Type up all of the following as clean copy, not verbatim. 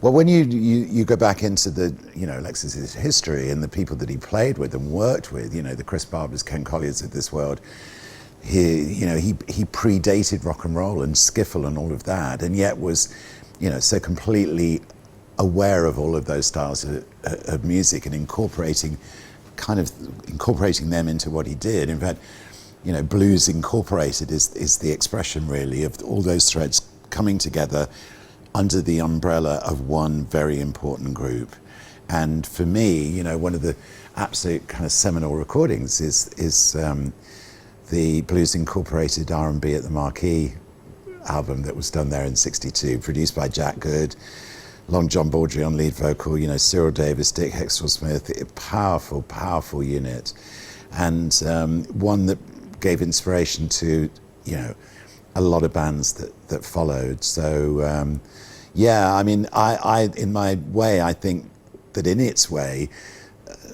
Well, when you go back into the, Alexis's history and the people that he played with and worked with, the Chris Barbers, Ken Colliers of this world, he predated rock and roll and skiffle and all of that, and yet was, so completely aware of all of those styles of music and incorporating them into what he did. In fact, blues incorporated is the expression really of all those threads coming together under the umbrella of one very important group. And for me, one of the absolute kind of seminal recordings is the Blues Incorporated R&B at the Marquee album that was done there in '62, produced by Jack Good, Long John Baldry on lead vocal, Cyril Davis, Dick Hextall-Smith, a powerful, powerful unit, and one that gave inspiration to, a lot of bands that followed. So, I in my way, I think that in its way,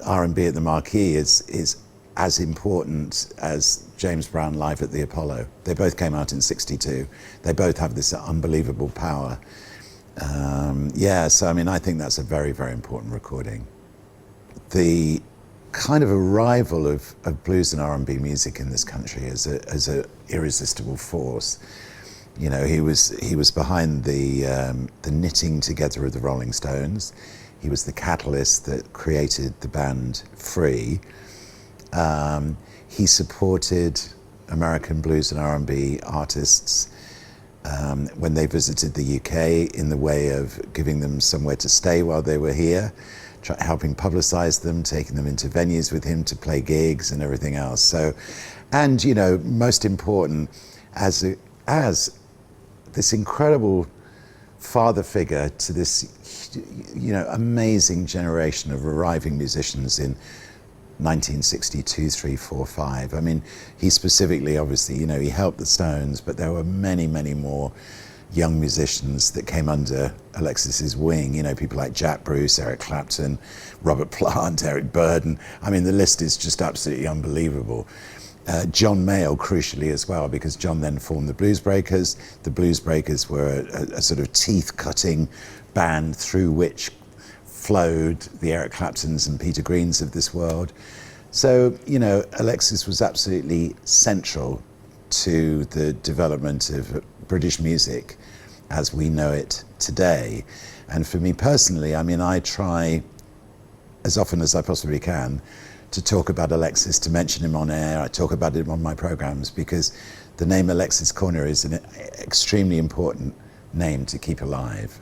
R&B at the Marquee is as important as James Brown live at the Apollo. They both came out in '62. They both have this unbelievable power. I think that's a very, very important recording. The kind of arrival of blues and R&B music in this country as a irresistible force. He was behind the knitting together of the Rolling Stones. He was the catalyst that created the band Free. He supported American blues and R&B artists when they visited the UK in the way of giving them somewhere to stay while they were here, helping publicize them, taking them into venues with him to play gigs and everything else. So, and most important, as this incredible father figure to this, amazing generation of arriving musicians in 1962, 3, 4, 5. I mean, he specifically, obviously, he helped the Stones, but there were many, many more young musicians that came under Alexis's wing. People like Jack Bruce, Eric Clapton, Robert Plant, Eric Burden. I mean, the list is just absolutely unbelievable. John Mayall, crucially as well, because John then formed the Blues Breakers. The Blues Breakers were a sort of teeth-cutting band through which flowed the Eric Claptons and Peter Greens of this world. So, Alexis was absolutely central to the development of British music as we know it today. And for me personally, I try as often as I possibly can to talk about Alexis, to mention him on air. I talk about him on my programs because the name Alexis Korner is an extremely important name to keep alive.